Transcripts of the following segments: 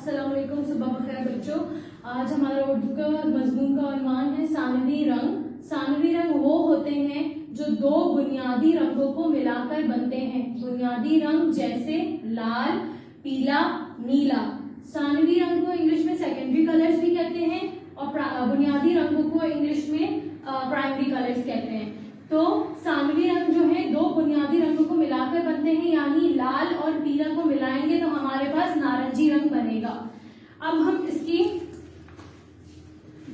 अस्सलाम वालेकुम, सुबह बखैर बच्चों। आज हमारा उर्दू का मजमून का उन्वान है सानवी रंग। सानवी रंग वो होते हैं जो दो बुनियादी रंगों को मिलाकर बनते हैं। बुनियादी रंग जैसे लाल, पीला, नीला। सानवी रंग को इंग्लिश में सेकेंडरी कलर्स भी कहते हैं और बुनियादी रंगों को इंग्लिश में प्राइमरी कलर्स कहते हैं। तो सानवी रंग जो है दो बुनियादी रंगों को मिलाकर बनते हैं, यानी लाल और पीला को मिलाएंगे तो हमारे पास नारंगी रंग बनेगा। अब हम इसकी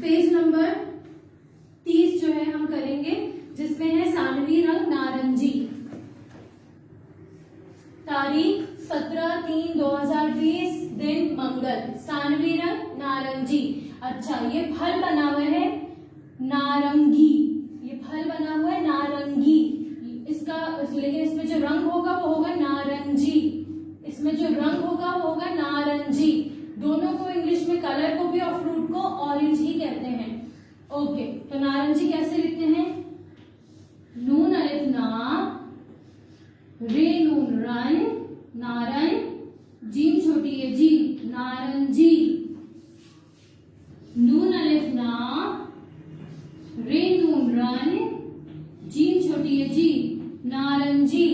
पेज नंबर 30 जो है हम करेंगे, जिसमें है सानवी रंग नारंगी। तारीख 17/3/2020, दिन मंगल। सानवी रंग नारंगी। अच्छा, ये फल बना हुआ है नारंगी, ये फल बना हुआ है नारंगी। इसका लेकिन इसमें जो रंग होगा वो होगा नारंगी। इसमें जो रंग होगा वो होगा नारंगी। दोनों को इंग्लिश में कलर को भी और फ्रूट को ऑरेंज ही कहते हैं। ओके, तो नारंगी कैसे लिखते हैं? नून अलिफ ना, रे नून रन, नारन, जीम छोटी है जी, नारंगी। नून अलिफ ना, रे नून रन, जीम छोटी है जी, नारंगी।